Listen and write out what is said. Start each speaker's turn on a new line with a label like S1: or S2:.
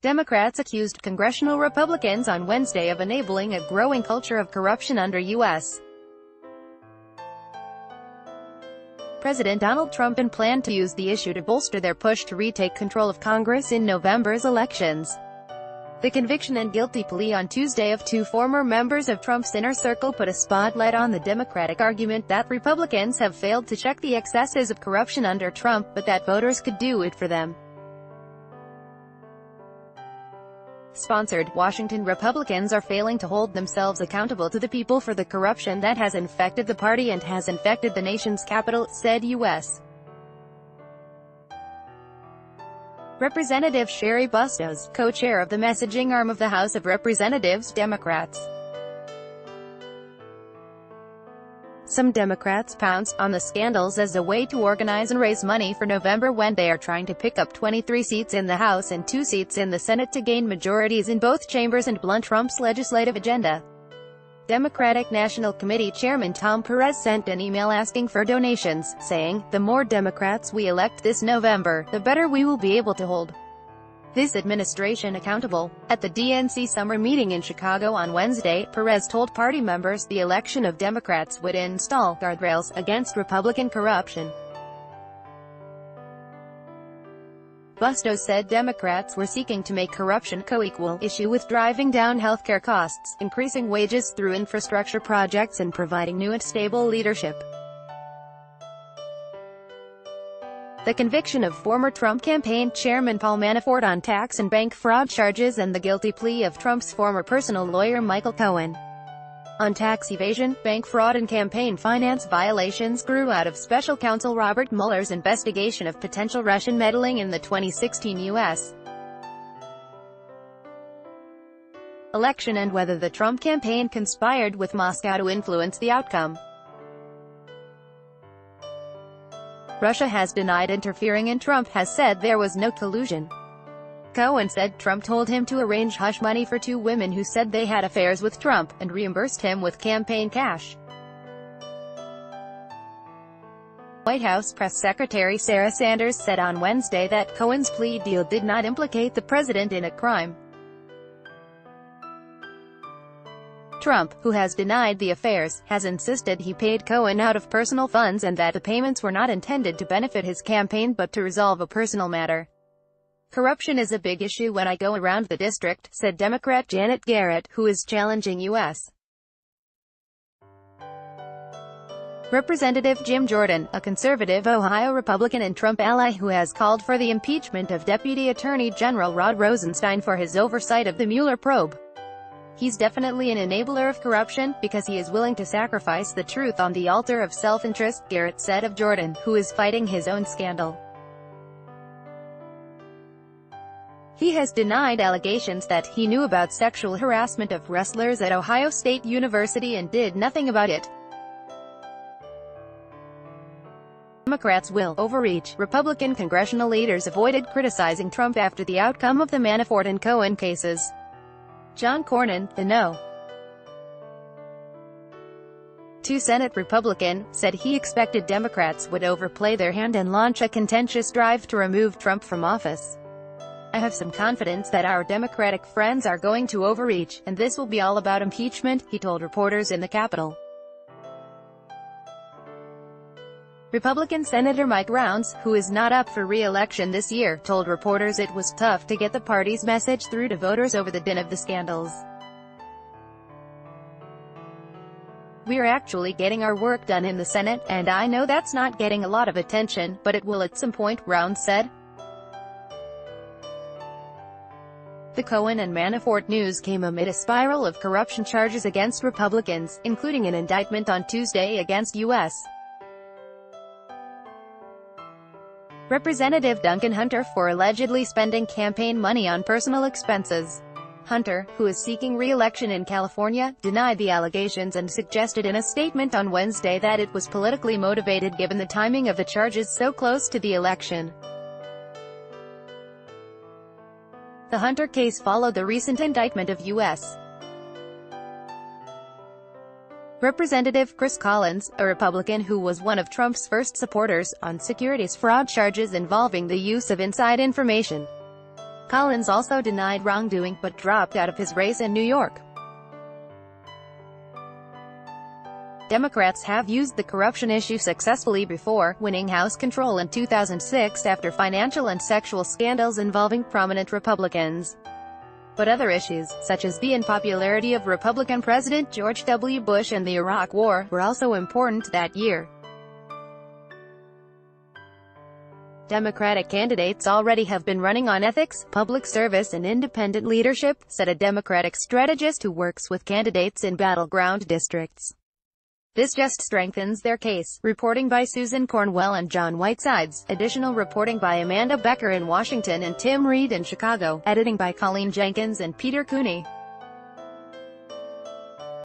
S1: Democrats accused congressional Republicans on Wednesday of enabling a growing culture of corruption under U.S. President Donald Trump and planned to use the issue to bolster their push to retake control of Congress in November's elections. The conviction and guilty plea on Tuesday of two former members of Trump's inner circle put a spotlight on the Democratic argument that Republicans have failed to check the excesses of corruption under Trump, but that voters could do it for them. Sponsored, Washington Republicans are failing to hold themselves accountable to the people for the corruption that has infected the party and has infected the nation's capital, said U.S. Representative Sherry Bustos, co-chair of the messaging arm of the House of Representatives, Democrats. Some Democrats pounced on the scandals as a way to organize and raise money for November when they are trying to pick up 23 seats in the House and 2 seats in the Senate to gain majorities in both chambers and blunt Trump's legislative agenda. Democratic National Committee Chairman Tom Perez sent an email asking for donations, saying, "The more Democrats we elect this November, the better we will be able to hold this administration accountable." At the DNC summer meeting in Chicago on Wednesday, Perez told party members the election of Democrats would install guardrails against Republican corruption. Bustos said Democrats were seeking to make corruption co-equal issue with driving down healthcare costs, increasing wages through infrastructure projects and providing new and stable leadership. The conviction of former Trump campaign chairman Paul Manafort on tax and bank fraud charges and the guilty plea of Trump's former personal lawyer Michael Cohen on tax evasion, bank fraud and campaign finance violations grew out of special counsel Robert Mueller's investigation of potential Russian meddling in the 2016 U.S. election and whether the Trump campaign conspired with Moscow to influence the outcome. Russia has denied interfering and Trump has said there was no collusion. Cohen said Trump told him to arrange hush money for 2 women who said they had affairs with Trump, and reimbursed him with campaign cash. White House Press Secretary Sarah Sanders said on Wednesday that Cohen's plea deal did not implicate the president in a crime. Trump, who has denied the affairs, has insisted he paid Cohen out of personal funds and that the payments were not intended to benefit his campaign but to resolve a personal matter. "Corruption is a big issue when I go around the district," said Democrat Janet Garrett, who is challenging U.S. Representative Jim Jordan, a conservative Ohio Republican and Trump ally who has called for the impeachment of Deputy Attorney General Rod Rosenstein for his oversight of the Mueller probe. "He's definitely an enabler of corruption, because he is willing to sacrifice the truth on the altar of self-interest," Garrett said of Jordan, who is fighting his own scandal. He has denied allegations that he knew about sexual harassment of wrestlers at Ohio State University and did nothing about it. Democrats will overreach. Republican congressional leaders avoided criticizing Trump after the outcome of the Manafort and Cohen cases. John Cornyn, the No. 2 Senate Republican, said he expected Democrats would overplay their hand and launch a contentious drive to remove Trump from office. "I have some confidence that our Democratic friends are going to overreach, and this will be all about impeachment," he told reporters in the Capitol. Republican Senator Mike Rounds, who is not up for re-election this year, told reporters it was tough to get the party's message through to voters over the din of the scandals. "We're actually getting our work done in the Senate, and I know that's not getting a lot of attention, but it will at some point," Rounds said. The Cohen and Manafort news came amid a spiral of corruption charges against Republicans, including an indictment on Tuesday against U.S. Representative Duncan Hunter for allegedly spending campaign money on personal expenses. Hunter, who is seeking re-election in California, denied the allegations and suggested in a statement on Wednesday that it was politically motivated given the timing of the charges so close to the election. The Hunter case followed the recent indictment of U.S. Representative Chris Collins, a Republican who was one of Trump's first supporters, on securities fraud charges involving the use of inside information. Collins also denied wrongdoing, but dropped out of his race in New York. Democrats have used the corruption issue successfully before, winning House control in 2006 after financial and sexual scandals involving prominent Republicans. But other issues, such as the unpopularity of Republican President George W. Bush and the Iraq War, were also important that year. Democratic candidates already have been running on ethics, public service and independent leadership, said a Democratic strategist who works with candidates in battleground districts. This just strengthens their case. Reporting by Susan Cornwell and John Whitesides. Additional reporting by Amanda Becker in Washington and Tim Reed in Chicago. Editing by Colleen Jenkins and Peter Cooney.